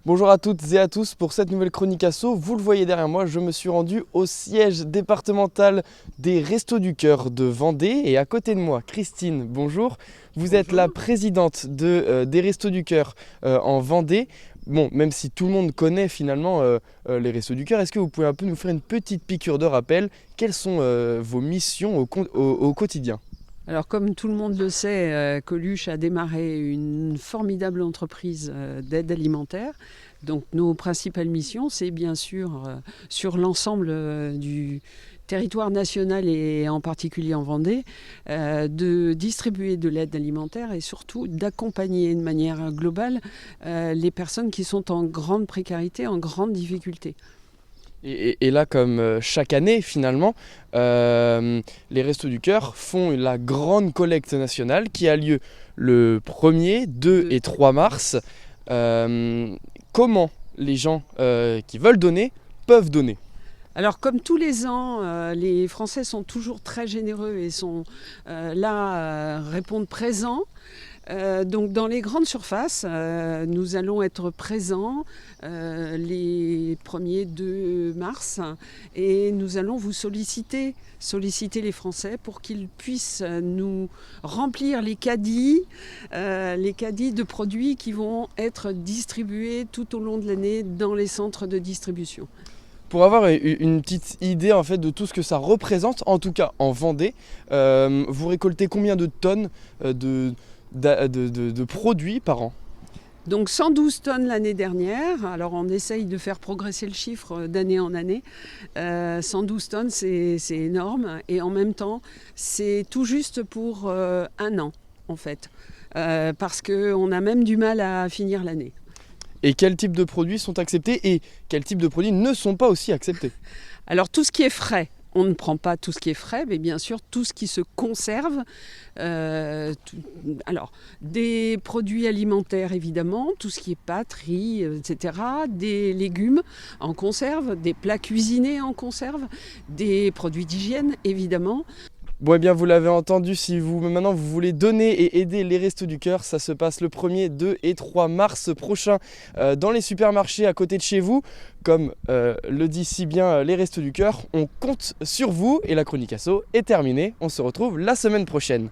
Bonjour à toutes et à tous pour cette nouvelle chronique asso. Vous le voyez derrière moi, je me suis rendu au siège départemental des Restos du Cœur de Vendée. Et à côté de moi, Christine, bonjour. Vous êtes la présidente des Restos du Cœur en Vendée. Bon, même si tout le monde connaît finalement les Restos du Cœur, est-ce que vous pouvez un peu nous faire une petite piqûre de rappel? Quelles sont vos missions au quotidien? Alors comme tout le monde le sait, Coluche a démarré une formidable entreprise d'aide alimentaire. Donc nos principales missions, c'est bien sûr sur l'ensemble du territoire national et en particulier en Vendée, de distribuer de l'aide alimentaire et surtout d'accompagner de manière globale les personnes qui sont en grande précarité, en grande difficulté. Et là, comme chaque année finalement, les Restos du Cœur font la grande collecte nationale qui a lieu le 1er, 2 et 3 mars. Comment les gens qui veulent donner peuvent donner? Alors comme tous les ans, les Français sont toujours très généreux et sont répondent présents. Donc dans les grandes surfaces, nous allons être présents les 1er 2 mars et nous allons vous solliciter les Français pour qu'ils puissent nous remplir les caddies de produits qui vont être distribués tout au long de l'année dans les centres de distribution. Pour avoir une petite idée en fait de tout ce que ça représente, en tout cas en Vendée, vous récoltez combien de tonnes de produits par an? Donc 112 tonnes l'année dernière. Alors on essaye de faire progresser le chiffre d'année en année. 112 tonnes, c'est énorme. Et en même temps, c'est tout juste pour un an en fait. Parce qu'on a même du mal à finir l'année. Et quels types de produits sont acceptés et quels types de produits ne sont pas aussi acceptés? Alors tout ce qui est frais, on ne prend pas tout ce qui est frais, mais bien sûr tout ce qui se conserve. Alors des produits alimentaires évidemment, tout ce qui est pâtes, riz, etc. Des légumes en conserve, des plats cuisinés en conserve, des produits d'hygiène évidemment. Bon, eh bien, vous l'avez entendu, si vous maintenant vous voulez donner et aider les Restos du Cœur, ça se passe le 1er, 2 et 3 mars prochain dans les supermarchés à côté de chez vous. Comme le dit si bien les Restos du Cœur, on compte sur vous et la chronique asso est terminée. On se retrouve la semaine prochaine.